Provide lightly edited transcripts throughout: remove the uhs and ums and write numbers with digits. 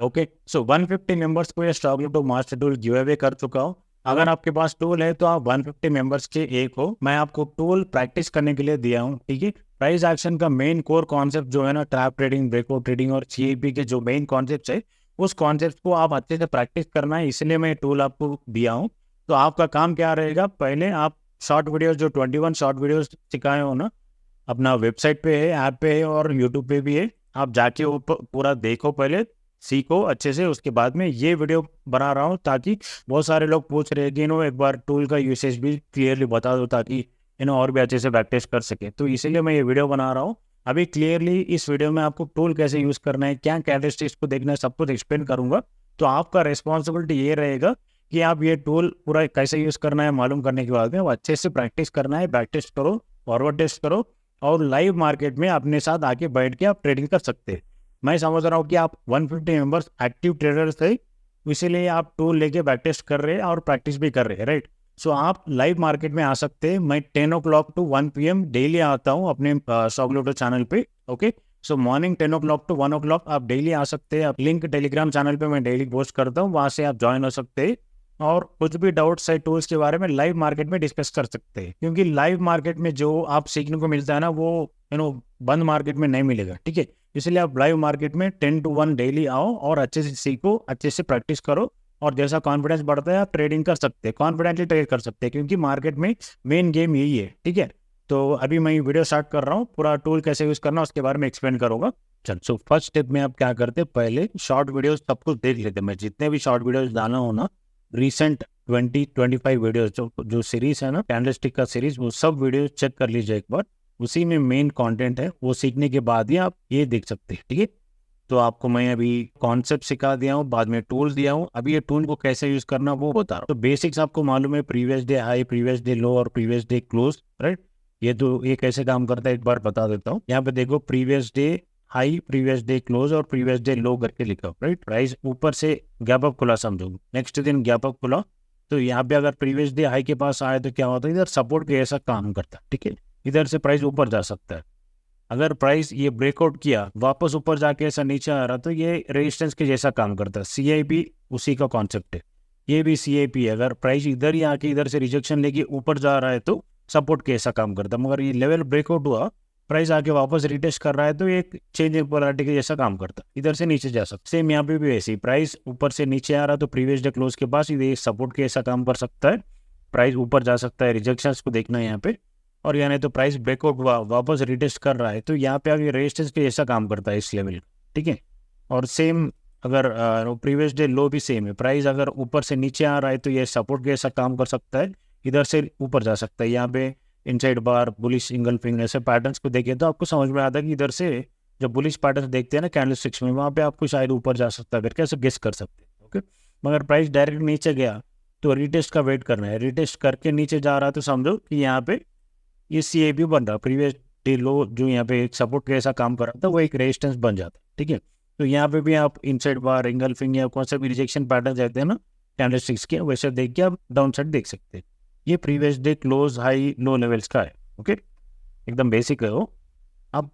Okay, सो 150 members को ये stock ludo master tool give away कर चुका हूँ। अगर आपके पास टूल है तो आप 150 मेंबर्स के एक हो। मैं आपको टूल प्रैक्टिस करने के लिए दिया हूँ, ठीक है। प्राइस एक्शन का मेन कोर कॉन्सेप्ट जो है ना, ट्रैप ट्रेडिंग, ब्रेकआउट ट्रेडिंग और सीआईपी के जो मेन कॉन्सेप्ट है, उस कॉन्सेप्ट को आप अच्छे से प्रैक्टिस करना है, इसलिए मैं टूल आपको दिया हूँ। तो आपका काम क्या रहेगा, पहले आप शॉर्ट वीडियोस जो 21 शॉर्ट वीडियोस सिखाए हो ना, अपना वेबसाइट पे है, ऐप पे है और यूट्यूब पे भी है, आप जाके वो पूरा देखो, पहले सीखो अच्छे से। उसके बाद में ये वीडियो बना रहा हूँ ताकि बहुत सारे लोग पूछ रहे हैं कि एक बार टूल का यूसेज भी क्लियरली बता दो, ताकि और भी अच्छे से प्रैक्टिस कर सके। तो इसीलिए मैं ये वीडियो बना रहा हूँ। अभी क्लियरली इस वीडियो में आपको टूल कैसे यूज़ करना है, क्या कैरेक्टरिस्टिक्स को देखना है, सब कुछ एक्सप्लेन करूंगा। तो आपका रिस्पॉन्सिबिलिटी ये रहेगा कि आप ये टूल पूरा कैसे यूज़ करना है मालूम करने के बाद में वो अच्छे से प्रैक्टिस करना है। प्रैक्टिस करो, फॉरवर्ड टेस्ट करो और लाइव मार्केट में अपने साथ आके बैठ के आप ट्रेडिंग कर सकते हैं। मैं समझ रहा हूँ कि आप 150 मेंबर्स एक्टिव ट्रेडर्स थे, इसीलिए आप टूल लेके बैक टेस्ट कर रहे हैं और प्रैक्टिस भी कर रहे हैं, राइट। सो आप लाइव मार्केट में आ सकते हैं। मैं 10 o'clock to 1 PM डेली आता हूँ अपने स्टॉक लूडो चैनल पे। Okay, so morning 10 o'clock to 1 o'clock आप डेली आ सकते हैं। लिंक टेलीग्राम चैनल पे मैं डेली पोस्ट करता हूँ, वहाँ से आप ज्वाइन हो सकते हैं और कुछ भी डाउट्स है टूल्स के बारे में लाइव मार्केट में डिस्कस कर सकते हैं। क्योंकि लाइव मार्केट में जो आप सीखने को मिलता है ना, वो बंद मार्केट में नहीं मिलेगा, ठीक है। इसलिए आप लाइव मार्केट में 10 to 1 डेली आओ और अच्छे से सीखो, अच्छे से प्रैक्टिस करो और जैसा कॉन्फिडेंस बढ़ता है आप ट्रेडिंग कर सकते हैं, कॉन्फिडेंटली ट्रेड कर सकते हैं, क्योंकि मार्केट में मेन गेम यही है, ठीक है। तो अभी मैं वीडियो स्टार्ट कर रहा हूँ, पूरा टूल कैसे यूज़ करना उसके बारे में एक्सप्लेन करूंगा। चल, सो फर्स्ट स्टेप में आप क्या करते हैं, पहले शॉर्ट वीडियोस सब कुछ देख लेते हैं। मैं जितने भी शॉर्ट वीडियोस डाला हूँ ना, रिसेंट 20-25 वीडियोस जो जो सीरीज है ना, कैंडलस्टिक का सीरीज, वो सब वीडियो चेक कर लीजिए एक बार। उसी में मेन कंटेंट है, वो सीखने के बाद ही आप ये देख सकते हैं, ठीक है। तो आपको मैं अभी कॉन्सेप्ट सिखा दिया हूँ, बाद में टूल दिया हूँ, अभी ये टूल को कैसे यूज करना वो बता रहा हूँ। तो बेसिक्स आपको मालूम है, previous day high, previous day लो और प्रीवियस डे क्लोज, राइट। ये कैसे काम करता है एक बार बता देता हूँ। यहाँ पे देखो, previous day high, previous day close और प्रीवियस डे लो करके लिखा, राइट। प्राइस ऊपर से गैप अप खुला, समझो नेक्स्ट दिन गैप अप खुला, तो यहाँ पे अगर प्रीवियस डे हाई के पास आए तो क्या होता है, इधर सपोर्ट के ऐसा काम करता है, ठीक है। इधर से प्राइस ऊपर जा सकता है। अगर प्राइस ये ब्रेकआउट किया, वापस ऊपर जाके ऐसा नीचे आ रहा, तो ये रेजिस्टेंस के जैसा काम करता है। सीआईपी उसी का कॉन्सेप्ट है, ये भी सीआईपी है। अगर प्राइस इधर ही आके इधर से रिजेक्शन लेके ऊपर जा रहा है तो सपोर्ट के ऐसा काम करता है। मगर ये लेवल ब्रेकआउट हुआ, प्राइस आके वापस रिटेस्ट कर रहा है, तो ये एक चेंज इन पोलैरिटी के जैसा काम करता है, इधर से नीचे जा सकता है। सेम यहाँ पे भी ऐसे ही, प्राइस ऊपर से नीचे आ रहा तो प्रीवियस डे क्लोज के पास ये सपोर्ट के ऐसा काम कर सकता है। प्राइस ऊपर जा सकता है, रिजेक्शन को देखना है यहाँ पे। और यानी तो प्राइस ब्रेकआउट हुआ, वापस रिटेस्ट कर रहा है, तो यहाँ पे आगे रेजिस्टेंस के ऐसा काम करता है इस लेवल, ठीक है। और सेम अगर प्रीवियस डे लो भी सेम है, प्राइस अगर ऊपर से नीचे आ रहा है तो ये सपोर्ट के ऐसा काम कर सकता है, इधर से ऊपर जा सकता है। यहाँ पे इनसाइड बार, बुलिश इंगल्फिंग, ऐसे पैटर्न्स को देखिए तो आपको समझ में आता है कि इधर से जब बुलिश पैटर्न देखते हैं ना कैंडलस्टिक्स में, वहाँ पे आपको शायद ऊपर जा सकता है करके ऐसे गेस कर सकते हैं, ओके। मगर प्राइस डायरेक्ट नीचे गया तो रिटेस्ट का वेट करना है, रिटेस्ट करके नीचे जा रहा है तो समझो कि यहाँ पे ये सीआईपी बन रहा, प्रीवियस डे लो जो यहाँ पे एक सपोर्ट का ऐसा काम कर रहा था, वो एक रेजिस्टेंस बन जाता है, ठीक है। तो यहाँ पे भी आप इनसाइड बार, एंगल्फिंग या कौन सा भी रिजेक्शन पैटर्न रहते हैं ना कैंडलस्टिक्स के, वैसे देख के आप डाउन साइड देख सकते हैं। ये previous day close, high, low levels का है, ओके। एकदम बेसिक है वो। अब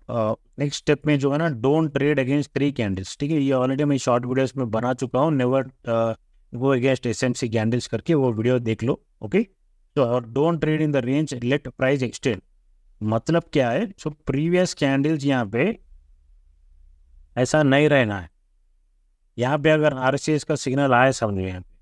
नेक्स्ट स्टेप में जो है ना, डोंट ट्रेड अगेंस्ट 3 कैंडल्स, ठीक है। ये ऑलरेडी मैं शॉर्ट वीडियोस में बना चुका हूँ, never go against SMC candles करके, वो वीडियो देख लो, ओके। तो और don't trade in the range, late price extend, मतलब क्या है, सो प्रीवियस कैंडल्स यहाँ पे ऐसा नहीं रहना है। यहाँ पे अगर आरसीएस का सिग्नल आए, समझो यहाँ पे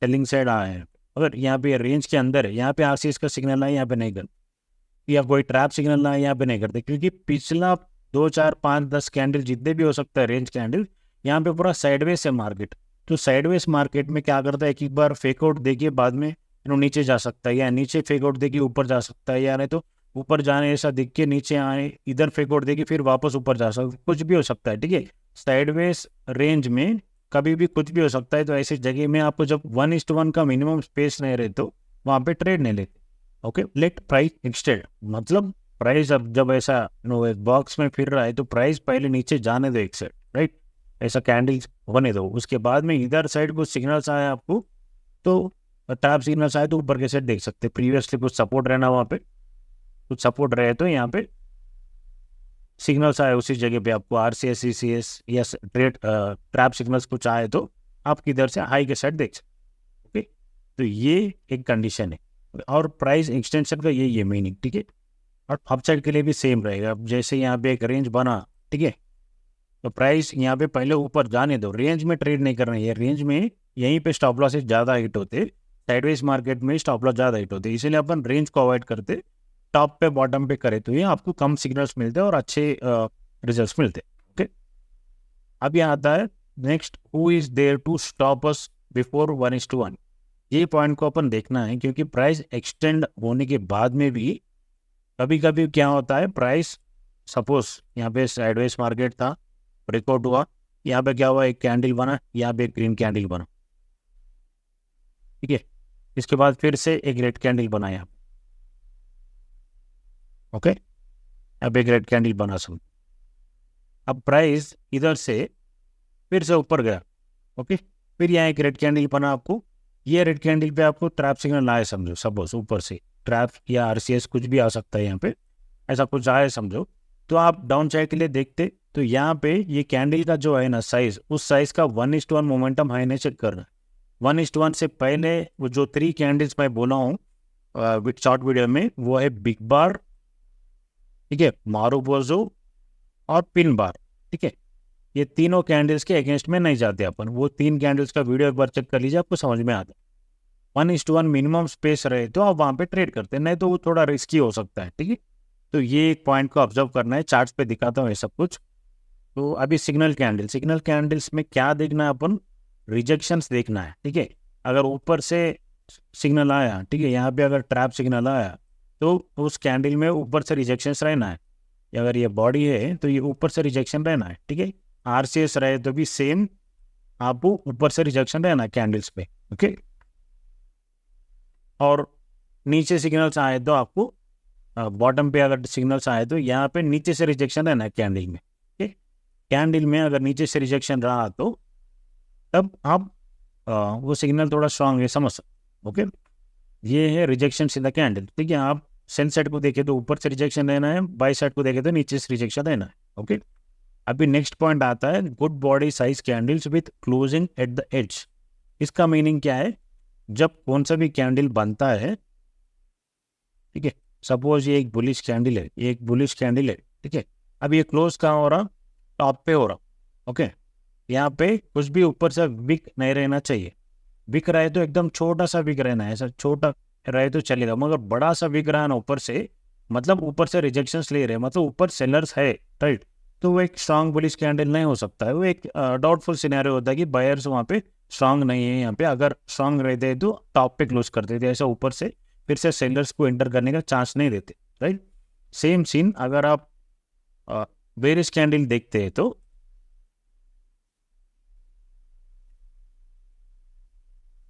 सेलिंग साइड आए हैं, अगर यहाँ पे रेंज के अंदर है, यहाँ पे आरसीएस का सिग्नल आए, यहाँ पे नहीं करते, या कोई ट्रैप सिग्नल आए, यहाँ पे नहीं करते, क्योंकि पिछला 2, 4, 5, 10 कैंडल जितने भी हो सकता है रेंज कैंडल, यहाँ पे पूरा साइडवेज है मार्केट। तो साइडवेज मार्केट में क्या करता है, एक बार फेक आउट देखिए, बाद में नीचे जा सकता है, या नीचे फेक आउट देखिए ऊपर जा सकता है, या नहीं तो ऊपर जाने ऐसा दिख के नीचे आए, इधर फेक आउट देखिए फिर वापस ऊपर जा सकता है, कुछ भी हो सकता है, ठीक है। साइडवेज रेंज में कभी भी कुछ भी हो सकता है। तो ऐसी जगह में आपको जब 1:1 का मिनिमम स्पेस नहीं रहे तो वहाँ पे ट्रेड नहीं लेते, ओके। लेट प्राइस एक्सटेंड, मतलब प्राइस अब जब ऐसा एक बॉक्स में फिर रहा है तो प्राइस पहले नीचे जाने दो एक साइड, राइट। ऐसा कैंडल बने दो, उसके बाद में इधर साइड कुछ सिग्नल्स आए आपको, तो ट्रैप सिग्नल्स आए तो ऊपर के साइड देख सकते हैं। प्रीवियसली कुछ सपोर्ट रहना, वहाँ पे कुछ सपोर्ट रहे तो यहाँ पे सिग्नल्स आए उसी जगह पे आपको RCS CCS या ट्रैप सिग्नल्स कुछ आए तो आप किधर से हाई के साइड देख सकते। ओके, तो ये एक कंडीशन है। और प्राइस एक्सटेंशन का ये मीनिंग, ठीक है। और अपसाइड के लिए भी सेम रहेगा। अब जैसे यहाँ पे एक रेंज बना, ठीक है, तो प्राइस यहाँ पे पहले ऊपर जाने दो, रेंज में ट्रेड नहीं करना है। रेंज में यहीं पे स्टॉप लॉसेस ज़्यादा हिट होते, साइडवेज मार्केट में स्टॉप लॉस ज़्यादा हिट होते, इसलिए अपन रेंज को अवॉइड करते, टॉप पे बॉटम पे करे तो ये आपको कम सिग्नल्स मिलते हैं और अच्छे रिजल्ट्स मिलते हैं। ओके, अब यहाँ आता है next, who is there to stop us before 1:1। ये पॉइंट को अपन देखना है, क्योंकि प्राइस एक्सटेंड होने के बाद में भी कभी कभी क्या होता है, प्राइस सपोज यहाँ पे साइडवेज मार्केट था, ब्रेकआउट हुआ, यहाँ पे क्या हुआ, एक कैंडल बना, यहाँ पे एक ग्रीन कैंडल बना, ठीक है, इसके बाद फिर से एक रेड कैंडल बना यहाँ, ओके, अब एक रेड कैंडल बना समझ। अब प्राइस इधर से फिर से ऊपर गया, ओके, फिर यहाँ एक रेड कैंडल बना आपको, ये रेड कैंडल पे आपको ट्रैप सिग्नल आए समझो, सपोज ऊपर से ट्रैप या RCS कुछ भी आ सकता है यहाँ पे, ऐसा कुछ आए समझो, तो आप डाउन साइड के लिए देखते, तो यहाँ पे ये कैंडल का जो है ना साइज, उस साइज का 1:1 मोमेंटम हाई ने चेक करना। 1:1 से पहले वो जो 3 कैंडल्स मैं बोला हूँ शॉर्ट वीडियो में, वो है बिग बार, ठीक है, मारुबोजो और पिन बार, ठीक है, ये तीनों कैंडल्स के अगेंस्ट में नहीं जाते अपन। वो 3 कैंडल्स का वीडियो एक बार चेक कर लीजिए, आपको समझ में आता है। 1:1 मिनिमम स्पेस रहे तो आप वहाँ पे ट्रेड करते हैं, नहीं तो वो थोड़ा रिस्की हो सकता है, ठीक है। तो ये एक पॉइंट को ऑब्जर्व करना है, चार्ट्स पे दिखाता हूँ ये सब कुछ। तो अभी सिग्नल कैंडल्स में क्या देखना है अपन, रिजेक्शंस देखना है, ठीक है। अगर ऊपर से सिग्नल आया, ठीक है, यहाँ पे अगर ट्रैप सिग्नल आया तो उस कैंडल में ऊपर से रिजेक्शंस रहना है। अगर ये बॉडी है तो ये ऊपर से रिजेक्शन रहना है, ठीक है। RCS रहे तो भी सेम आपको ऊपर से रिजेक्शन रहना है कैंडल्स पे, ओके। और नीचे सिग्नल्स आए तो आपको बॉटम पे अगर सिग्नल्स आए तो यहाँ पे नीचे से रिजेक्शन रहना है कैंडल में, ठीक। कैंडल में अगर नीचे से रिजेक्शन रहा तो तब आप वो सिग्नल थोड़ा स्ट्रांग है, समझ सकते, ओके। ये है रिजेक्शन इन द कैंडल, ठीक है। आप सेल साइड को देखें तो ऊपर से रिजेक्शन रहना है, बाई साइड को देखें तो नीचे से रिजेक्शन रहना है, ओके। अभी नेक्स्ट पॉइंट आता है, good body size candles with closing at the edge. इसका मीनिंग क्या है, जब कौन सा भी कैंडल बनता है, ठीक है, सपोज ये एक बुलिश कैंडल है, ये एक बुलिश कैंडल है, ठीक है, अब ये क्लोज कहाँ हो रहा, टॉप पे हो रहा, ओके। यहाँ पे कुछ भी ऊपर से विक नहीं रहना चाहिए, विक रहा है तो एकदम छोटा सा विक रहना है, ऐसा छोटा रहे तो चलेगा, मगर बड़ा सा विक रहा है ना ऊपर से, मतलब ऊपर से रिजेक्शंस ले रहे हैं, मतलब ऊपर सेलर्स है, राइट, तो वो एक स्ट्रांग बुलिश कैंडल नहीं हो सकता है। वो एक डाउटफुल सिनेरियो होता है कि बायर्स वहाँ पे स्ट्रांग नहीं है, यहाँ पे अगर स्ट्रांग रहते हैं तो टॉप पे क्लोज करते थे, ऐसा ऊपर से फिर से सेलर्स को एंटर करने का चांस नहीं देते, राइट। सेम सीन अगर आप बेरिश कैंडल देखते हैं तो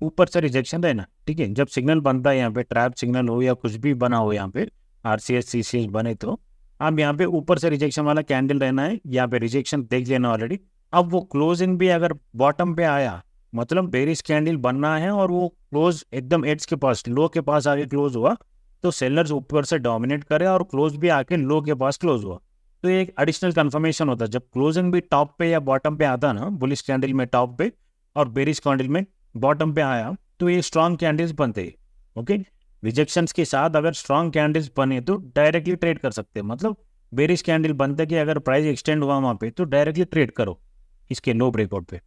ऊपर से रिजेक्शन रहना, ठीक है। जब सिग्नल बनता है यहाँ पे, ट्रैप सिग्नल हो या कुछ भी बना हो, यहाँ पे RCS CCS बने तो आप यहाँ पे ऊपर से रिजेक्शन वाला कैंडल रहना है, यहाँ पे रिजेक्शन देख लेना ऑलरेडी। अब वो क्लोजिंग भी अगर बॉटम पे आया, मतलब बेरिश कैंडल बनना है और वो क्लोज एकदम एड्स के पास, लो के पास आके क्लोज हुआ, तो सेलर्स ऊपर से डोमिनेट करे और क्लोज भी आके लो के पास क्लोज हुआ, तो ये एक एडिशनल कंफर्मेशन होता है। जब क्लोजिंग भी टॉप पे या बॉटम पे आता ना, बुलिश कैंडल में टॉप पे और बेरिश कैंडल में बॉटम पे आया, तो ये स्ट्रॉन्ग कैंडल्स बनते हैं, ओके। रिजेक्शंस के साथ अगर स्ट्रॉन्ग कैंडल्स बने तो डायरेक्टली ट्रेड कर सकते हैं, मतलब बेरिश कैंडल बनते कि अगर प्राइस एक्सटेंड हुआ वहाँ पे तो डायरेक्टली ट्रेड करो इसके लो ब्रेकआउट पे,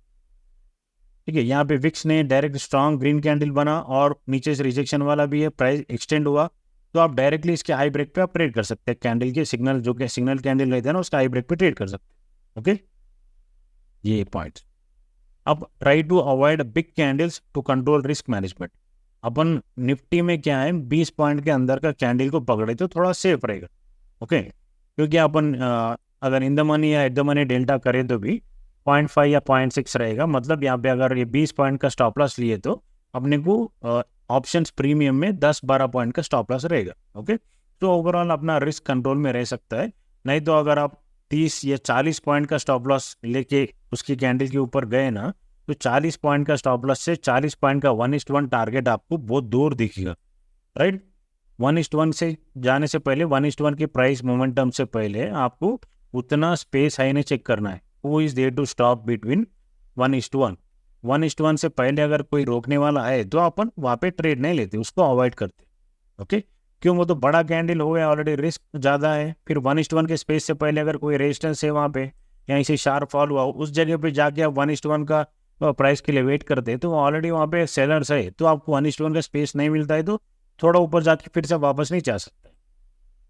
ठीक है। यहाँ पे विक्स ने डायरेक्ट स्ट्रॉन्ग ग्रीन कैंडल बना और नीचे से रिजेक्शन वाला भी है, प्राइस एक्सटेंड हुआ, तो आप डायरेक्टली इसके हाई ब्रेक पे आप ट्रेड कर सकते हैं, कैंडल के सिग्नल जो कि सिग्नल कैंडल रहते हैं ना, उसका हाई ब्रेक पे ट्रेड कर सकते हैं, ओके। ये पॉइंट। अब try to avoid big candles to control risk management. अपन निफ्टी में क्या है, 20 पॉइंट के अंदर का कैंडल को पकड़े तो थोड़ा सेफ रहेगा, ओके। क्योंकि अपन अगर इन द मनी या एट द मनी डेल्टा करें तो भी 0.5 या 0.6 रहेगा, मतलब यहाँ पे अगर ये 20 पॉइंट का स्टॉप लॉस लिए तो अपने को ऑप्शंस प्रीमियम में 10-12 पॉइंट का स्टॉप लॉस रहेगा, ओके। तो ओवरऑल अपना रिस्क कंट्रोल में रह सकता है। नहीं तो अगर आप 30 या 40 पॉइंट का स्टॉप लॉस लेके उसकी कैंडल के ऊपर गए ना, तो 40 पॉइंट का स्टॉप लॉस से 40 पॉइंट का 1:1 टारगेट आपको बहुत दूर दिखेगा, राइट। 1:1 से जाने से पहले, 1:1 के प्राइस मोमेंटम से पहले आपको उतना स्पेस है नहीं चेक करना है। Who is there to stop between 1:1। 1:1 से पहले अगर कोई रोकने वाला है तो अपन वहाँ पे ट्रेड नहीं लेते, उसको अवॉइड करते। ओके, क्यों? वो तो बड़ा कैंडल हो गया, ऑलरेडी रिस्क ज़्यादा है। फिर 1:1 के स्पेस से पहले अगर कोई रेजिस्टेंस है वहाँ पे या इसे शार्प फॉल हुआ, उस जगह पे जाके आप 1:1 का प्राइस के लिए वेट करते हैं तो ऑलरेडी वहाँ पे सेलर्स है, तो आपको 1:1 का स्पेस नहीं मिलता है तो थोड़ा ऊपर जाके फिर से वापस नहीं जा सकते।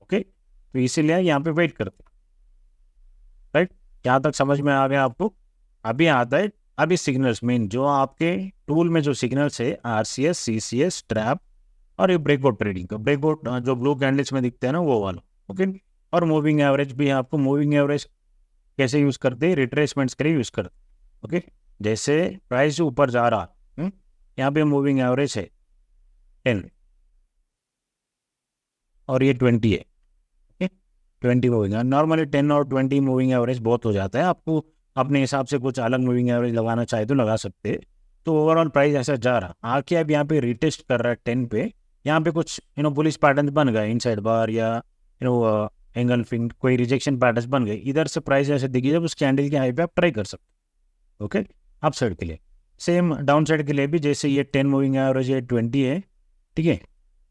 ओके, तो इसीलिए यहाँ पे वेट करते हैं। राइट, यहाँ तक समझ में आ गया आपको? अभी आता है अभी सिग्नल्स, मेन जो आपके टूल में जो सिग्नल्स है, RCS, CCS, ट्रैप और ये ब्रेकआउट ट्रेडिंग का ब्रेकआउट जो ब्लू कैंडल्स में दिखते हैं ना वो वाला। ओके, और मूविंग एवरेज भी है। आपको मूविंग एवरेज कैसे यूज करते हैं? रिट्रेसमेंट्स के लिए यूज करते हैं। ओके, जैसे प्राइस ऊपर जा रहा, यहाँ पे मूविंग एवरेज है 10 और ये 20 है। ओके, 20 मूविंग, नॉर्मली 10 और 20 मूविंग एवरेज बहुत हो जाता है। आपको अपने हिसाब से कुछ अलग मूविंग एवरेज लगाना चाहे तो लगा सकते हैं। तो ओवरऑल प्राइस ऐसा जा रहा, आके अब यहाँ पे रिटेस्ट कर रहा है 10 पे। यहाँ पे कुछ बुलिश पैटर्न बन गए, इनसाइड बार या एंगल्फिंग कोई रिजेक्शन पैटर्न बन गए। इधर से प्राइस ऐसे दिखी जब उस कैंडल के हाई पे आप ट्राई कर सकते। ओके, अप साइड के लिए सेम, डाउन साइड के लिए भी जैसे ये 10 मूविंग एवरेज, ये 20 है। ठीक है,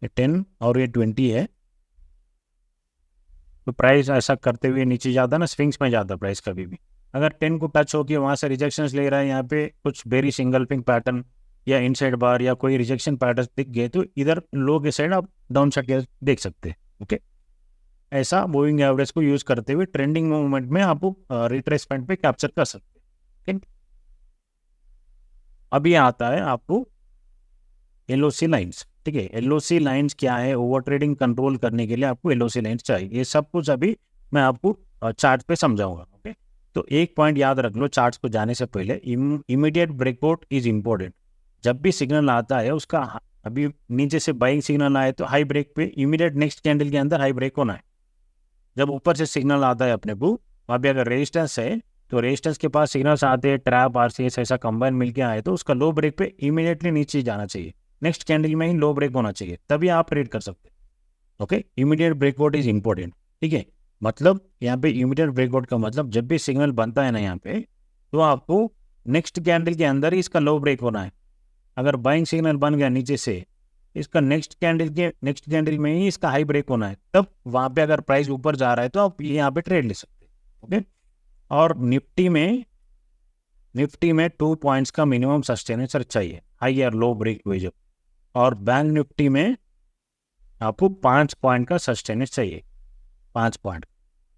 ये 10 और ये 20 है। तो प्राइस ऐसा करते हुए नीचे जाता ना, स्विंग्स में जाता प्राइस कभी भी। अगर 10 को टच होकर वहाँ से रिजेक्शंस ले रहा है, यहाँ पे कुछ बेरी सिंगल्फिंग पैटर्न या इनसाइड बार या कोई रिजेक्शन पैटर्न दिख गए तो इधर लो के साइड आप डाउन साइड देख सकते हैं। ओके, ऐसा मूविंग एवरेज को यूज करते हुए ट्रेंडिंग मूवमेंट में आप रिट्रेसमेंट पे कैप्चर कर सकते हैं। अभी आता है आपको LOC लाइन्स। ठीक है, LOC लाइन्स क्या है? ओवर ट्रेडिंग कंट्रोल करने के लिए आपको LOC लाइन्स चाहिए। ये सब कुछ अभी मैं आपको चार्ट पे समझाऊंगा। ओके, तो एक पॉइंट याद रख लो चार्ट्स को जाने से पहले, इमीडिएट ब्रेकआउट इज इंपॉर्टेंट। जब भी सिग्नल आता है उसका, अभी नीचे से बाइंग सिग्नल आए तो हाई ब्रेक पे इमीडिएट नेक्स्ट कैंडल के अंदर हाई ब्रेक होना है। जब ऊपर से सिग्नल आता है अपने को, वहाँ पे अगर रेजिस्टेंस है तो रेजिस्टेंस के पास सिग्नल्स आते हैं, ट्रैप, RCS ऐसा कंबाइन मिलके आए तो उसका लो ब्रेक पे इमीडिएटली नीचे जाना चाहिए। नेक्स्ट कैंडल में ही लो ब्रेक होना चाहिए, तभी आप ट्रेड कर सकते हैं। Okay, immediate breakout is important. ठीक है, मतलब यहाँ पे इमीडिएट ब्रेकआउट का मतलब जब भी सिग्नल बनता है ना यहाँ पे, तो आपको नेक्स्ट कैंडल के अंदर ही इसका लो ब्रेक होना है। अगर बाइंग सिग्नल बन गया नीचे से, इसका नेक्स्ट कैंडल में ही इसका हाई ब्रेक होना है, तब वहाँ पे अगर प्राइस ऊपर जा रहा है तो आप यहाँ पे ट्रेड ले सकते हैं। ओके, और निफ्टी में 2 पॉइंट्स का मिनिमम सस्टेनेंसर चाहिए, हाई या लो ब्रेक हुए जब। और बैंक निफ्टी में आपको 5 पॉइंट का सस्टेनेंस चाहिए, 5 पॉइंट,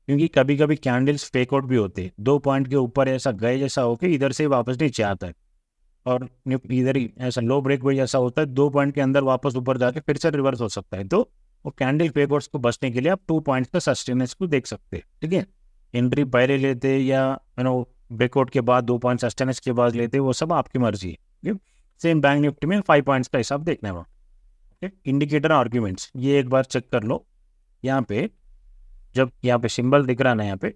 क्योंकि कभी कभी कैंडल्स फेक आउट भी होते हैं। 2 पॉइंट के ऊपर ऐसा गए जैसा होके इधर से वापस नीचे आता है, और इधर ही ऐसा लो ब्रेक हुए जैसा होता है, 2 पॉइंट के अंदर वापस ऊपर जाके फिर से रिवर्स हो सकता है। तो वो कैंडल फेक आउट्स को बचने के लिए आप 2 पॉइंट का सस्टेनेंस को देख सकते हैं। ठीक है, एंट्री पहले लेते या ब्रेकआउट के बाद 2 पॉइंट सस्टेनेंस के बाद लेते, वो सब आपकी मर्जी है। सेम बैंक निफ्टी में 5 पॉइंट्स का हिसाब देखना है वहाँ। इंडिकेटर आर्ग्यूमेंट्स ये एक बार चेक कर लो। यहाँ पे जब यहाँ पे सिंबल दिख रहा है ना, यहाँ पे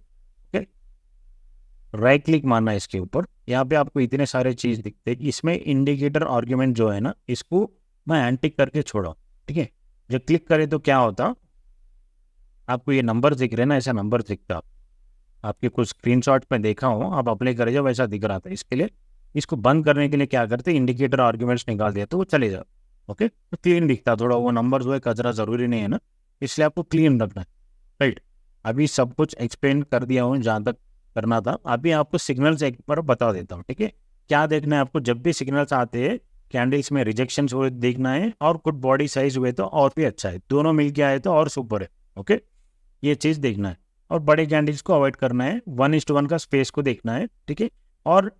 राइट क्लिक मारना है इसके ऊपर। यहाँ पे आपको इतने सारे चीज दिखते हैं, इसमें इंडिकेटर आर्ग्यूमेंट जो है ना, इसको मैं एंटिक करके छोड़ा। ठीक है, जब क्लिक करें तो क्या होता, आपको ये नंबर दिख रहे हैं ना, ऐसा नंबर दिखता। आपके कुछ स्क्रीनशॉट में देखा हो, आप अप्लाई करें जब ऐसा दिख रहा था। इसके लिए इसको बंद करने के लिए क्या करते, इंडिकेटर आर्ग्यूमेंट्स निकाल दिया तो वो चले जाओ। ओके, तो क्लीन दिखता थोड़ा, वो नंबर जो है कचरा जरूरी नहीं है ना, इसलिए आपको क्लीन रखना है। राइट, अभी सब कुछ एक्सप्लेन कर दिया हूँ जहाँ तक करना था। अभी आपको सिग्नल्स एक बार बता देता हूँ। ठीक है, क्या देखना है आपको? जब भी सिग्नल्स आते हैं कैंडल्स में रिजेक्शन हुए देखना है, और कुछ बॉडी साइज हुए तो और भी अच्छा है, दोनों मिलके आए तो और सुपर है। ओके, ये चीज देखना है, और बड़े कैंडल्स को अवॉइड करना है, 1:1 का स्पेस को देखना है। ठीक है, और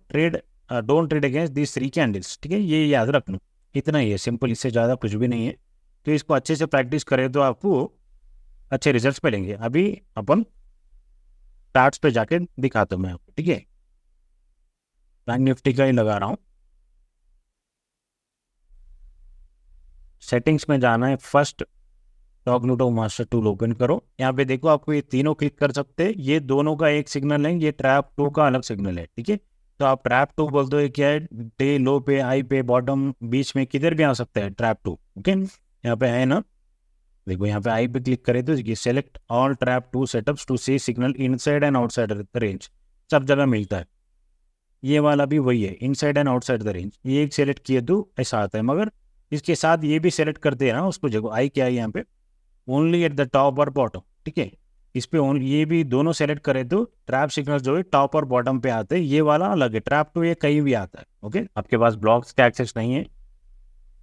don't trade against these 3 candles. ठीक है, ये याद रखना, इतना ही है, सिंपल, इससे ज़्यादा कुछ भी नहीं है। तो इसको अच्छे से प्रैक्टिस करें तो आपको अच्छे रिजल्ट्स मिलेंगे। अभी अपन चार्ट्स पे जाके दिखाता हूँ मैं आपको। ठीक है, बैंक निफ्टी का ही लगा रहा हूँ। सेटिंग्स में जाना है, first cognitive master tool open करो। यहाँ पे देखो, आपको ये तीनों क्लिक कर सकते हैं, ये दोनों का एक सिग्नल है, ये ट्रैप 2 का अलग सिग्नल है। ठीक है, तो आप ट्रैप 2 बोलते हो, क्या है, डे लो पे, हाई पे, बॉटम, बीच में किधर भी आ सकता है ट्रैप 2। ओके, यहाँ पे है ना, देखो यहाँ पे आई पे क्लिक करें तो ये select all trap to setups to see signal inside and outside the range, सब जगह मिलता है। ये वाला भी वही है, inside and outside the range, ये एक सेलेक्ट किए तो ऐसा आता है। मगर इसके साथ ये भी सेलेक्ट करते हैं ना उसको, देखो आई क्या है यहाँ पे, ओनली एट द टॉप और बॉटम, ठीक है। इस पे ये भी दोनों सेलेक्ट करें तो ट्रैप सिग्नल जो है टॉप और बॉटम पे आते हैं, ये वाला अलग है। ट्रैप टू ये कहीं भी आता है, ओके। आपके पास ब्लॉक्स का एक्सेस नहीं है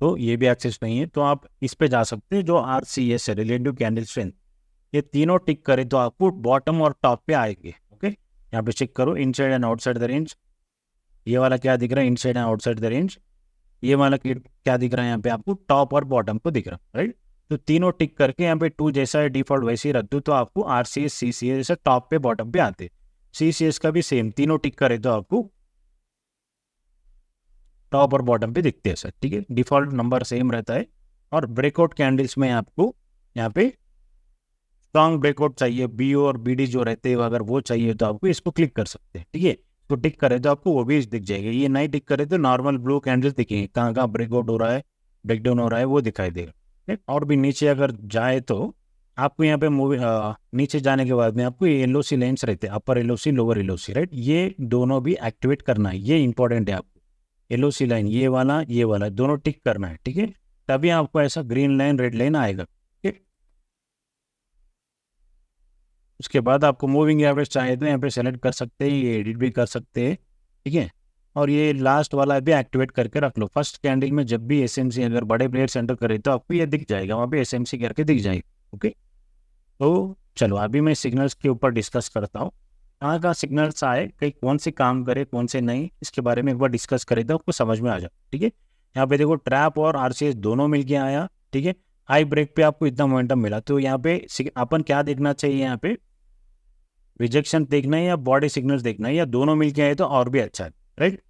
तो ये भी एक्सेस नहीं है तो आप इस पे जा सकते हैं, जो RCS है, रिलेटिव कैंडल स्ट्रेंथ, ये तीनों टिक करें तो आपको बॉटम और टॉप पे आएंगे, ओके। यहाँ पे चेक करो inside and outside the range, ये वाला क्या दिख रहा है, inside and outside the range. ये वाला क्या दिख रहा है यहाँ पे आपको, टॉप और बॉटम को दिख रहा है, राइट। तो तीनों टिक करके यहाँ पे टू जैसा है डिफॉल्ट वैसे ही रख दो तो आपको RCS CCS जैसे टॉप पे बॉटम पे आते। CCS का भी सेम, तीनों टिक करे तो आपको टॉप और बॉटम पे दिखते हैं सर, ठीक है। डिफॉल्ट नंबर सेम रहता है। और ब्रेकआउट कैंडल्स में आपको यहाँ पे स्ट्रॉन्ग ब्रेकआउट चाहिए, BO और BD जो रहते हैं, अगर वो चाहिए तो आपको इसको क्लिक कर सकते हैं, ठीक है। तो टिक करे तो आपको वो भी दिख जाएगा। ये नहीं टिक करे तो नॉर्मल ब्लू कैंडल्स दिखेंगे, कहाँ कहाँ ब्रेकआउट हो रहा है, ब्रेकडाउन हो रहा है वो दिखाई देगा, ठीक। और भी नीचे अगर जाए तो आपको यहाँ पे नीचे जाने के बाद में आपको ये LOC लाइन्स रहते हैं, अपर LOC लोअर LOC, राइट। ये दोनों भी एक्टिवेट करना है, ये इंपॉर्टेंट है। आपको LOC लाइन ये वाला दोनों टिक करना है, ठीक है। तभी आपको ऐसा ग्रीन लाइन रेड लाइन आएगा, ठीक। उसके बाद आपको मूविंग एवरेज चाहिए तो यहाँ पे सेलेक्ट कर सकते हैं, ये एडिट भी कर सकते हैं, ठीक है। और ये लास्ट वाला भी एक्टिवेट करके रख लो। फर्स्ट कैंडल में जब भी SMC अगर बड़े प्लेयर एंटर करे तो आपको ये दिख जाएगा, वहाँ पे SMC करके दिख जाएगी, ओके। तो चलो अभी मैं सिग्नल्स के ऊपर डिस्कस करता हूँ, कहाँ कहाँ सिग्नल्स आए, कहीं कौन से काम करे कौन से नहीं, इसके बारे में एक बार डिस्कस करें तो आपको समझ में आ जाए, ठीक है। यहाँ पे देखो ट्रैप और RCS दोनों मिलके आया, ठीक है। हाई ब्रेक पे आपको इतना मोमेंटम मिला तो यहाँ पे अपन क्या देखना चाहिए, यहाँ पे रिजेक्शन देखना है या बॉडी सिग्नल्स देखना है, या दोनों मिलके आए तो और भी अच्छा है, राइट।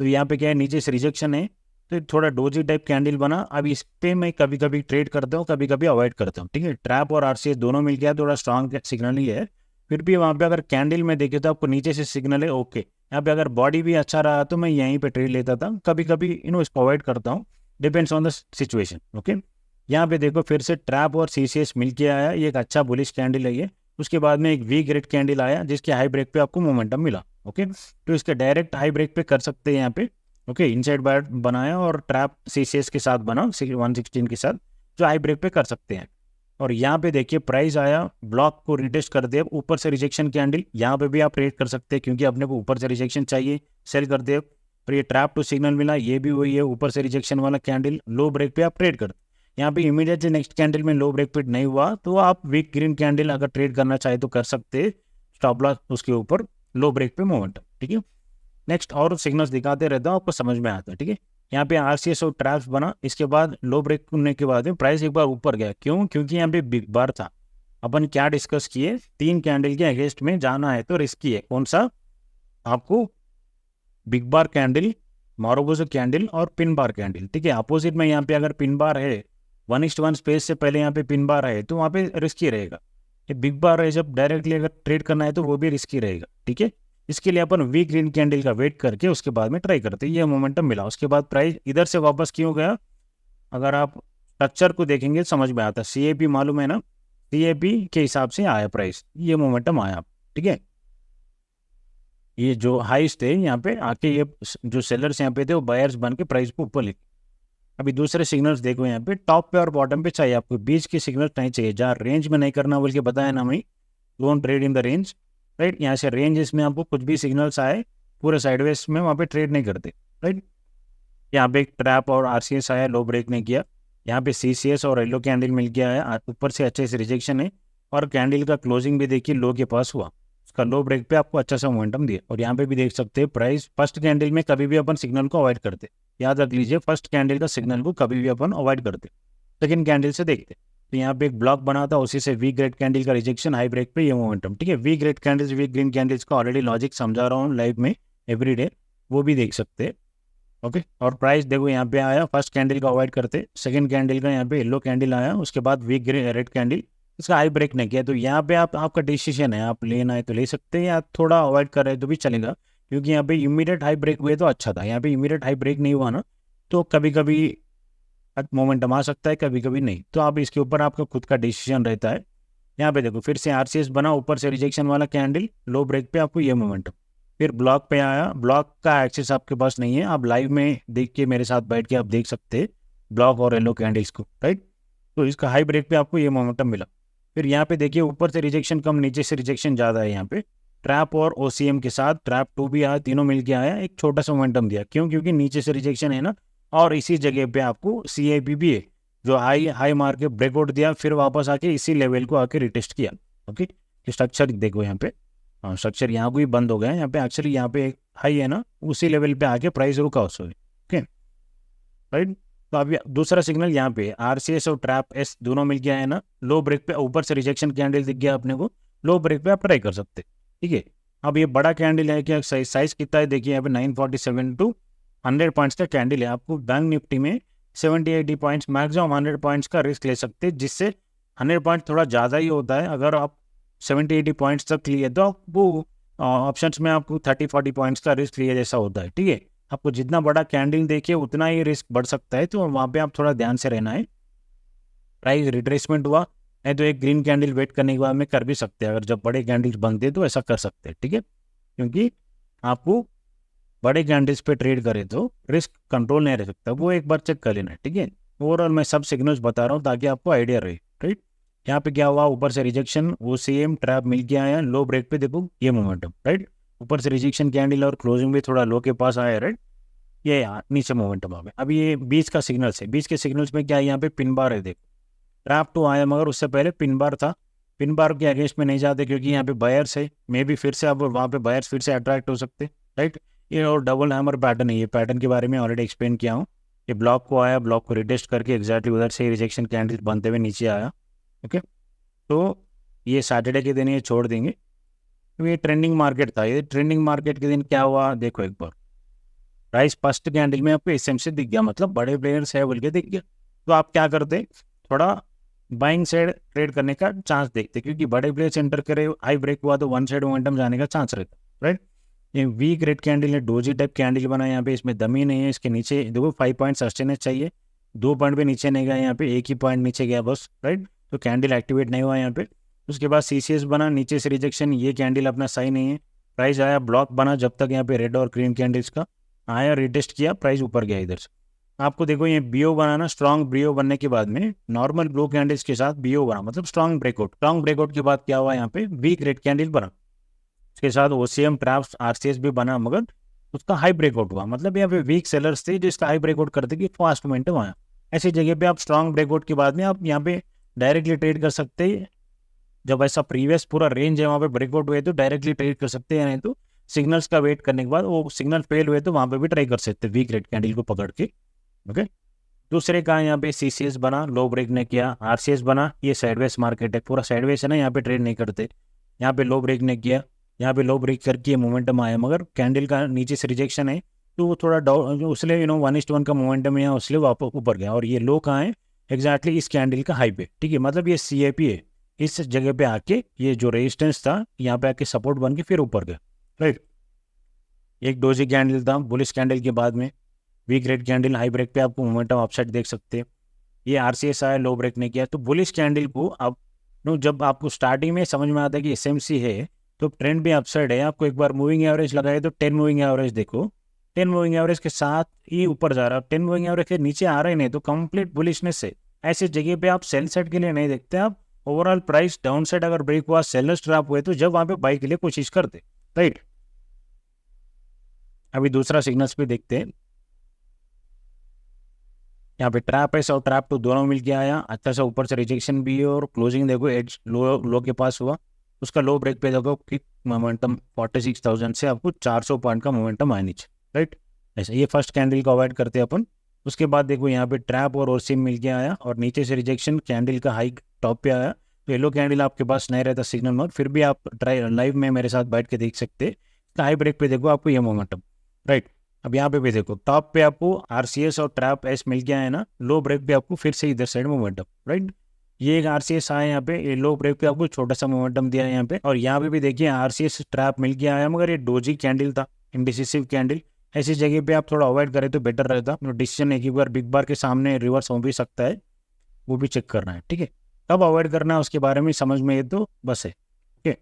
तो यहाँ पे क्या है, नीचे से रिजेक्शन है तो थोड़ा डोजी टाइप कैंडल बना। अब इस पे मैं कभी कभी ट्रेड करता हूँ, कभी कभी अवॉइड करता हूँ, ठीक है। ट्रैप और RCS दोनों मिल गया, थोड़ा स्ट्रॉन्ग सिग्नल ही है। फिर भी वहाँ पे अगर कैंडल में देखे तो आपको नीचे से सिग्नल है, ओके। यहाँ पे अगर बॉडी भी अच्छा रहा तो मैं यहीं पे ट्रेड लेता था, कभी कभी इसको अवॉइड करता हूँ, depends on the situation, okay. यहाँ पे देखो फिर से ट्रैप और CCS मिल के आया, ये एक अच्छा बुलिश कैंडल है ये। उसके बाद में एक वीक रेड कैंडल आया जिसके हाई ब्रेक पे आपको मोमेंटम मिला, ओके। तो इसके डायरेक्ट हाई ब्रेक पे कर सकते हैं यहाँ पे, ओके। इनसाइड बायर बनाया और ट्रैप CCS के साथ बना 116 के साथ, जो हाई ब्रेक पे कर सकते हैं। और यहाँ पे देखिए प्राइस आया, ब्लॉक को रिटेस्ट कर दे, ऊपर से रिजेक्शन कैंडल, यहाँ पे भी आप ट्रेड कर सकते हैं क्योंकि अपने को ऊपर से रिजेक्शन चाहिए, सेल कर दे। और ये ट्रैप टू सिग्नल मिला, ये भी वही है, ऊपर से रिजेक्शन वाला कैंडल, लो ब्रेक पे आप ट्रेड कर। यहाँ पे इमीडिएटली नेक्स्ट कैंडल में लो ब्रेक पे नहीं हुआ तो आप वीक ग्रीन कैंडल अगर ट्रेड करना चाहे तो कर सकते हैं, स्टॉप लॉस उसके ऊपर, लो ब्रेक पे मोमेंटम, ठीक है। नेक्स्ट और सिग्नल्स दिखाते रहता हूँ, आपको समझ में आता है, ठीक है। यहाँ पे RCS और ट्रैप्स बना, इसके बाद लो ब्रेक होने के बाद में प्राइस एक बार ऊपर गया, क्यों, क्योंकि यहाँ पे बिग बार था। अपन क्या डिस्कस किए, 3 कैंडल के अगेंस्ट में जाना है तो रिस्की है, कौन सा, आपको बिग बार कैंडल, मारोबोजो कैंडल और पिन बार कैंडल, ठीक है। अपोजिट में यहाँ पे अगर पिन बार है 1:1 स्पेस से पहले यहाँ पे पिन बार है तो वहाँ पे रिस्की रहेगा। ये बिग बार है, जब डायरेक्टली अगर ट्रेड करना है तो वो भी रिस्की रहेगा, ठीक है। इसके लिए अपन वीक ग्रीन कैंडल का वेट करके उसके बाद में ट्राई करते हैं। ये मोमेंटम मिला, उसके बाद प्राइस इधर से वापस क्यों गया, अगर आप स्ट्रक्चर को देखेंगे समझ में आता है। CAP मालूम है ना, CAP के हिसाब से आया प्राइस, ये मोमेंटम आया, ठीक है। ये जो हाइस्ट है यहाँ पे आके, ये जो सेलर्स यहाँ पे थे वो बायर्स बन के प्राइस को ऊपर लेके। अभी दूसरे सिग्नल्स देखो, यहाँ पे टॉप पे और बॉटम पे चाहिए आपको, बीच के सिग्नल्स नहीं चाहिए, जहाँ रेंज में नहीं करना बोल के बताया ना मैं, don't trade in the range, right. यहाँ से रेंज में आपको कुछ भी सिग्नल्स आए पूरे साइडवेज में वहाँ पे ट्रेड नहीं करते, राइट। यहाँ पे एक ट्रैप और RCS आया, लो ब्रेक नहीं किया। यहाँ पे CCS और येलो कैंडल मिल गया है, ऊपर से अच्छे से रिजेक्शन है। और कैंडल का क्लोजिंग भी देखिए लो के पास हुआ, उसका लो ब्रेक पे आपको अच्छा सा मोमेंटम दिया। और यहाँ पे भी देख सकते हैं प्राइस, फर्स्ट कैंडल में कभी भी अपन सिग्नल को अवॉइड करते, याद रख लीजिए, फर्स्ट कैंडल का सिग्नल को कभी भी अपन अवॉइड करते, सेकंड कैंडल से देखते। तो यहाँ पे एक ब्लॉक बना था, उसी से वीक रेड कैंडल का रिजेक्शन, हाई ब्रेक पे ये मोमेंटम, ठीक है। Weak red candles, weak green candles का ऑलरेडी लॉजिक समझा रहा हूँ लाइव में एवरीडे, वो भी देख सकते हैं, ओके। और प्राइस देखो यहाँ पे आया, फर्स्ट कैंडल का अवॉइड करते, सेकंड कैंडल का यहाँ पे येलो कैंडल आया, उसके बाद वीक रेड कैंडल, इसका हाई ब्रेक नहीं किया। तो यहाँ पे आपका डिसीजन है, आप लेना है तो ले सकते हैं या थोड़ा अवॉइड कर रहे हैं तो भी चलेगा, क्योंकि यहाँ पे इमीडिएट हाई ब्रेक हुए तो अच्छा था। यहाँ पे इमीडिएट हाई ब्रेक नहीं हुआ ना तो कभी कभी मोमेंटम आ सकता है, कभी कभी नहीं। तो आप इसके ऊपर आपका खुद का डिसीजन रहता है। यहाँ पे देखो फिर से आरसीएस बना, ऊपर से रिजेक्शन वाला कैंडल, लो ब्रेक पे आपको ये मोमेंटम। फिर ब्लॉक पे आया, ब्लॉक का एक्सेस आपके पास नहीं है, आप लाइव में देख के मेरे साथ बैठ के आप देख सकते हैं ब्लॉक और येलो कैंडल्स को, राइट। तो इसका हाई ब्रेक पे आपको ये मोमेंटम मिला। फिर यहाँ पे देखिए ऊपर से रिजेक्शन कम, नीचे से रिजेक्शन ज़्यादा है। यहाँ पे ट्रैप और ओसीएम के साथ ट्रैप 2 भी आया, तीनों मिल के आया, एक छोटा सा मोमेंटम दिया। क्यों? क्योंकि नीचे से रिजेक्शन है ना, और इसी जगह पे आपको सीआईपी भी है जो हाई हाई मार के ब्रेकआउट दिया, फिर वापस आके इसी लेवल को आके रिटेस्ट किया। ओके, स्ट्रक्चर देखो यहाँ पे, हाँ स्ट्रक्चर यहाँ को ही बंद हो गया है। यहाँ पे एक्चुअली यहाँ पे एक हाई है ना, उसी लेवल पे आके प्राइस रुका उससे। Okay right. तो अभी दूसरा सिग्नल यहाँ पे आरसीएस और ट्रैप एस दोनों मिल गया है ना, लो ब्रेक पे ऊपर से रिजेक्शन कैंडल दिख गया अपने को, लो ब्रेक पे आप ट्राई कर सकते, ठीक है। अब ये बड़ा कैंडल है क्या, साइज कितना है देखिए यहाँ पे 947 टू 100 पॉइंट्स का कैंडल है। आपको बैंक निफ्टी में 70-80 पॉइंट्स मैक्सिमम 100 पॉइंट्स का रिस्क ले सकते हैं, जिससे 100 पॉइंट थोड़ा ज़्यादा ही होता है। अगर आप 70-80 पॉइंट्स तक लिए तो आप वो ऑप्शंस में आपको 30-40 पॉइंट्स का रिस्क लिए जैसा होता है, ठीक है। आपको जितना बड़ा कैंडल देखिए उतना ही रिस्क बढ़ सकता है, तो वहाँ पे आप थोड़ा ध्यान से रहना है। प्राइस रिट्रेसमेंट हुआ नहीं तो एक ग्रीन कैंडल वेट करने के बाद में कर भी सकते हैं, अगर जब बड़े कैंडल्स बनते हैं तो ऐसा कर सकते हैं, ठीक है। क्योंकि आपको बड़े कैंडल्स पे ट्रेड करें तो रिस्क कंट्रोल नहीं रह सकता, वो एक बार चेक कर लेना, ठीक है। ओवरऑल मैं सब सिग्नल्स बता रहा हूँ ताकि आपको आइडिया रहे, राइट। यहाँ पे क्या हुआ, ऊपर से रिजेक्शन, वो सेम ट्रैप मिल के आया, लो ब्रेक पे देखो ये मोमेंटम, राइट। ऊपर से रिजेक्शन कैंडल और क्लोजिंग भी थोड़ा लो के पास आया, राइट। ये यहाँ नीचे मोमेंटम आ गया। अभी ये बीच का सिग्नल्स है, बीच के सिग्नल्स में क्या है, यहाँ पे पिन बार है देखो, ट्रैप 2 आया मगर उससे पहले पिन बार था। पिन बार के अगेंस्ट में नहीं जाते क्योंकि यहाँ पे बायर्स है, मे भी फिर से अब वहाँ पे बायर्स फिर से अट्रैक्ट हो सकते, राइट। ये और डबल हैमर पैटर्न है, ये पैटर्न के बारे में ऑलरेडी एक्सप्लेन किया हूँ। ये ब्लॉक को आया, ब्लॉक को रिटेस्ट करके एग्जैक्टली उधर से रिजेक्शन कैंडल बनते हुए नीचे आया। ओके, तो ये सैटरडे के दिन ये छोड़ देंगे। तो ये ट्रेंडिंग मार्केट था, ये ट्रेंडिंग मार्केट के दिन क्या हुआ देखो एक बार, प्राइस फर्स्ट कैंडल में आपको एसएमसी दिख गया, मतलब बड़े प्लेयर्स है बोल के दिख गया। तो आप क्या करते, थोड़ा बाइंग साइड ट्रेड करने का चांस देखते, क्योंकि बड़े प्लेयर्स एंटर करे, हाई ब्रेक हुआ तो वन साइड मोमेंटम जाने का चांस रहता, राइट। ये वीक रेड कैंडल है, डोजी टाइप कैंडल बना, यहाँ पे इसमें दमी नहीं है। इसके नीचे देखो 5 पॉइंट सस्टेनेंस चाहिए, 2 पॉइंट पे नीचे नहीं गया, यहाँ पे एक ही पॉइंट नीचे गया बस, राइट। तो कैंडल एक्टिवेट नहीं हुआ यहाँ पे। उसके बाद सीसीएस बना, नीचे से रिजेक्शन, ये कैंडल अपना सही नहीं है। प्राइस आया, ब्लॉक बना, जब तक यहाँ पे रेड और ग्रीन कैंडल्स का आया, रिटेस्ट किया, प्राइस ऊपर गया इधर से। आपको देखो ये बीओ बनाना, स्ट्रॉन्ग बीओ बनने के बाद में नॉर्मल ब्लू कैंडल्स के साथ बीओ बना, मतलब स्ट्रॉन्ग ब्रेकआउट। स्ट्रॉन्ग ब्रेकआउट के बाद क्या हुआ, यहाँ पे वीक रेड कैंडल बना, उसके साथ ओसीएम ट्रैप्स आरसीएस भी बना, मगर उसका हाई ब्रेकआउट हुआ। मतलब यहाँ पे वीक सेलर्स थे जिसका हाई ब्रेकआउट करते कि फास्ट मोमेंटम आया। ऐसी जगह पे आप स्ट्रॉन्ग ब्रेकआउट के बाद में आप यहाँ पे डायरेक्टली ट्रेड कर सकते हैं। जब ऐसा प्रीवियस पूरा रेंज है वहाँ पे ब्रेकआउट हुए तो डायरेक्टली ट्रेड कर सकते हैं, नहीं तो सिग्नल्स का वेट करने के बाद वो सिग्नल फेल हुए तो वहाँ पे भी ट्राई कर सकते हैं वीक रेड कैंडल को पकड़ के। ओके, दूसरे का यहाँ पे सीसीएस बना, लो ब्रेक ने किया, आरसीएस बना, ये साइडवेज मार्केट है, पूरा साइडवेज है ना, यहाँ पे ट्रेड नहीं करते। यहाँ पे लो ब्रेक ने किया, यहाँ पे लो ब्रेक करके मोमेंटम आया, मगर कैंडल का नीचे से रिजेक्शन है तो वो थोड़ा डाउन, उसलिए 1:1 का मोमेंटम यहाँ उसलिए वापस ऊपर गया। और ये लो कहाँ है, एग्जैक्टली इस कैंडल का हाई पे, ठीक है। मतलब ये सीएपी है, इस जगह पे आके ये जो रेजिस्टेंस था यहाँ पे आके सपोर्ट बन के फिर ऊपर गया, राइट। एक डोजी कैंडल था, बुलिश कैंडल के बाद में weak red candle, high break पे आपको मोमेंटम अपसाइड देख सकते हैं। ये आरसीएस आया, लो ब्रेक ने किया, तो बुलिश कैंडल को आप जब आपको स्टार्टिंग में समझ में आता है कि एसएमसी है तो ट्रेंड भी अपसाइड है, आपको एक बार मूविंग एवरेज लगाए तो 10 मूविंग एवरेज देखो, 10 मूविंग एवरेज के साथ ही ऊपर जा रहा है, 10 मूविंग एवरेज के नीचे आ रहे नहीं तो कंप्लीट बुलिशनेस है। ऐसी जगह पे आप सेल साइड के लिए नहीं देखते, आप ओवरऑल प्राइस डाउन साइड अगर ब्रेक हुआ, सेलर्स ट्रैप हुए तो जब वहां पे बाई के लिए कोशिश करते, राइट। अभी दूसरा सिग्नल्स पे देखते हैं, यहाँ पे ट्रैप है और ट्रैप 2 दोनों मिल के आया, अच्छा सा ऊपर से रिजेक्शन भी है, और क्लोजिंग देखो एज लो के पास हुआ, उसका लो ब्रेक पे देखो क्विक मोमेंटम 46,000 से आपको 400 पॉइंट का मोमेंटम आया नीचे, राइट। ऐसा ये फर्स्ट कैंडल को अवॉइड करते हैं अपन। उसके बाद देखो यहाँ पे ट्रैप और ओसीएम मिल के आया, और नीचे से रिजेक्शन, कैंडल का हाई टॉप पे आया। तो येलो कैंडल आपके पास नहीं रहता सिग्नल में, फिर भी आप ट्राई लाइव में मेरे साथ बैठ के देख सकते हैं। हाई ब्रेक पे देखो आपको ये मोमेंटम, राइट। अब यहाँ पे भी देखो टॉप पे आपको आरसीएस और ट्रैप एस मिल गया है ना, लो ब्रेक पे आपको फिर से इधर साइड मोमेंटम, राइट। ये एक आरसीएस आया यहाँ पे, ये लो ब्रेक पे आपको छोटा सा मोमेंटम दिया है यहाँ पे, और यहाँ पे भी देखिए आरसीएस ट्रैप मिल गया है, मगर ये डोजी कैंडल था, इंडिसिसिव कैंडल, ऐसी जगह पे आप थोड़ा अवॉइड करें तो बेटर रहता। डिसीजन एक बार बिग बार के सामने रिवर्स हो भी सकता है, वो भी चेक करना है, ठीक है। कब अवॉइड करना है उसके बारे में समझ में ये तो बस है, ठीक है।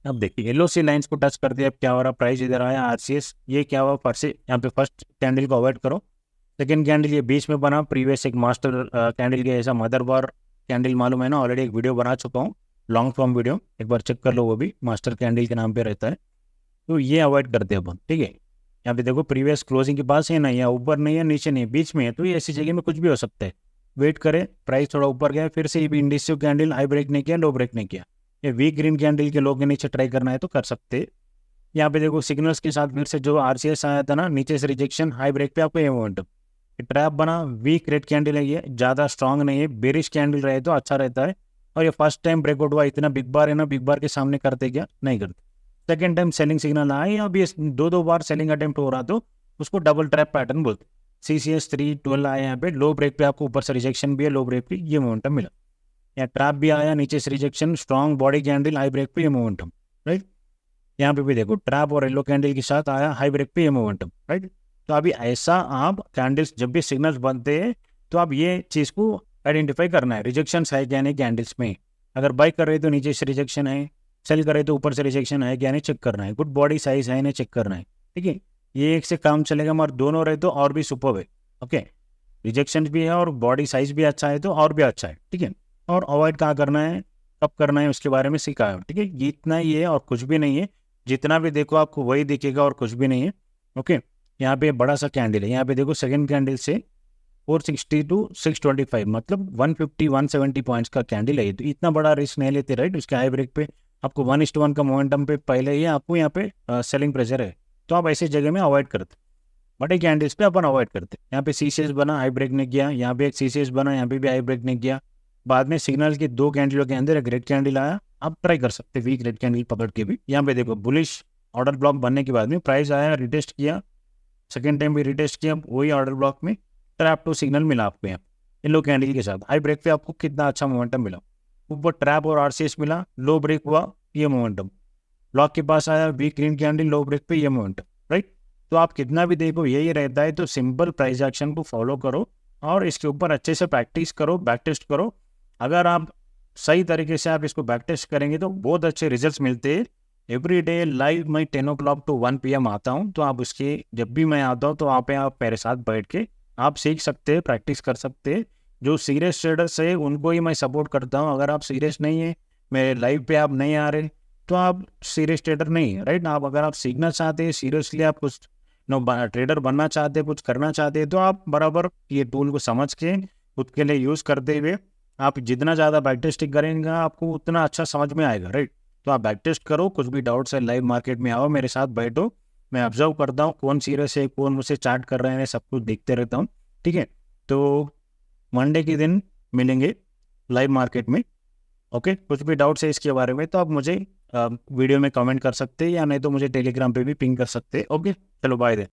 अब देखिए येलो सी लाइंस को टच करते हैं, अब क्या हो रहा, प्राइस इधर आया, आरसीएस ये क्या हुआ, फर्स्ट से यहाँ पे फर्स्ट कैंडल को अवॉइड करो। सेकेंड कैंडल ये बीच में बना, प्रीवियस एक मास्टर कैंडल के ऐसा मदर बार कैंडल मालूम है ना, ऑलरेडी एक वीडियो बना चुका हूँ, लॉन्ग फॉर्म वीडियो, एक बार चेक कर लो, वो भी मास्टर कैंडल के नाम पे रहता है। तो ये अवॉइड करते हैं अपन, ठीक है। यहाँ पे देखो प्रीवियस क्लोजिंग के पास है ना, या ऊपर नहीं है नीचे नहीं है बीच में है, तो ये ऐसी जगह में कुछ भी हो सकता है। वेट करें, प्राइस थोड़ा ऊपर गया, फिर से ये भी इंडिसिव कैंडल हाई ब्रेक नहीं किया, लो ब्रेक नहीं किया, ये वीक ग्रीन कैंडल के लो के नीचे ट्राई करना है तो कर सकते हैं। यहाँ पे देखो सिग्नल्स के साथ फिर से जो आरसीएस आया था ना, नीचे से रिजेक्शन, हाई ब्रेक पे आपको ये मोमेंटम, ट्रैप बना, वीक रेड कैंडल है, ये ज़्यादा स्ट्रांग नहीं है, बेरिश कैंडल रहे तो अच्छा रहता है। और ये फर्स्ट टाइम ब्रेकआउट हुआ, इतना बिग बार है ना, बिग बार के सामने करते क्या, नहीं करते। सेकेंड टाइम सेलिंग सिग्नल आए, या अभी दो बार सेलिंग अटेम्प्ट हो रहा तो उसको डबल ट्रैप पैटर्न बोलते। CCS 312 आया यहाँ पे, लो ब्रेक पे आपको ऊपर से रिजेक्शन भी है, लो ब्रेक पे ये मोमेंटम मिला, या ट्रैप भी आया, नीचे से rejection, strong body candle, high break पे ये मोमेंटम, राइट। यहाँ पे भी देखो ट्रैप और येलो कैंडल के साथ आया, हाई ब्रेक पे ये मोमेंटम, राइट। तो अभी ऐसा आप कैंडल्स जब भी सिग्नल्स बनते हैं तो आप ये चीज़ को आइडेंटिफाई करना है, रिजेक्शन है क्या नहीं कैंडल्स में। अगर बाई कर रहे तो नीचे से रिजेक्शन है, सेल कर रहे तो ऊपर से रिजेक्शन है क्या नहीं चेक करना है, गुड बॉडी साइज है नहीं चेक करना है, ठीक है। ये एक से काम चलेगा, मगर दोनों रहे तो और भी सुपर है, ओके। रिजेक्शन भी है और बॉडी साइज भी अच्छा है तो और भी अच्छा है, ठीक है। और अवॉइड कहाँ करना है, कब करना है, उसके बारे में सिखाया है, ठीक है। ये इतना ही है और कुछ भी नहीं है, जितना भी देखो आपको वही दिखेगा और कुछ भी नहीं है, ओके। यहाँ पे बड़ा सा कैंडल है, यहाँ पे देखो सेकंड कैंडल से 460 टू 625, मतलब 150 170 पॉइंट्स का कैंडल है, तो इतना बड़ा रिस्क नहीं लेते, राइट। उसके हाई ब्रेक पे आपको 1:1 का मोमेंटम पे पहले ही आपको यहाँ पे सेलिंग प्रेशर है, तो आप ऐसी जगह में अवॉइड करते, बड़े कैंडल्स पे अपन अवॉइड करते। यहाँ पे CCS बना, हाई ब्रेक ने किया, यहाँ पे एक CCS बना, यहाँ पे भी हाई ब्रेक ने किया, बाद में सिग्नल के दो कैंडलों के अंदर एक रेड कैंडल आया, आप ट्राई कर सकते वीक रेड कैंडल पकड़ के भी। यहाँ पे देखो बुलिश ऑर्डर ब्लॉक बनने के बाद में प्राइस आया, रिटेस्ट किया, सेकेंड टाइम भी रिटेस्ट किया, वही ऑर्डर ब्लॉक में ट्रैप टू सिग्नल मिला आपको यहाँ येलो कैंडल के साथ, हाई ब्रेक पे आपको कितना अच्छा मोमेंटम मिला, ऊपर ट्रैप और RCS मिला, लो ब्रेक हुआ ये मोमेंटम, ब्लॉक के पास आया वीक ग्रीन कैंडल, लो ब्रेक पे ये मोमेंटम, राइट। तो आप कितना भी देखो यही रहता है, तो सिंपल प्राइस एक्शन को फॉलो करो और इसके ऊपर अच्छे से प्रैक्टिस करो, बैक टेस्ट करो। अगर आप सही तरीके से आप इसको बैक टेस्ट करेंगे तो बहुत अच्छे रिजल्ट्स मिलते हैं। एवरी डे लाइव मैं 10 o'clock to 1 PM आता हूँ, तो आप उसके जब भी मैं आता हूँ तो वहाँ पे आप मेरे साथ बैठ के आप सीख सकते हैं, प्रैक्टिस कर सकते हैं। जो सीरियस ट्रेडर्स है उनको ही मैं सपोर्ट करता हूँ। अगर आप सीरियस नहीं है, मेरे लाइव पे आप नहीं आ रहे, तो आप सीरियस ट्रेडर नहीं है, राइट। आप अगर आप सीखना चाहते हैं सीरियसली, आप कुछ ट्रेडर बनना चाहते हैं, कुछ करना चाहते हैं, तो आप बराबर ये टूल को समझ के खुद के लिए यूज़ करते हुए आप जितना ज़्यादा बैक टेस्टिंग करेंगे आपको उतना अच्छा समझ में आएगा, राइट। तो आप बैक टेस्ट करो, कुछ भी डाउट्स है लाइव मार्केट में आओ, मेरे साथ बैठो, मैं ऑब्जर्व करता हूँ कौन सीरियस है, कौन मुझसे चार्ट कर रहे हैं, सब कुछ देखते रहता हूँ, ठीक है। तो मंडे के दिन मिलेंगे लाइव मार्केट में, ओके। कुछ भी डाउट्स है इसके बारे में तो आप मुझे वीडियो में कमेंट कर सकते हैं, या नहीं तो मुझे टेलीग्राम पे भी पिंग कर सकते हैं, ओके। चलो बाय।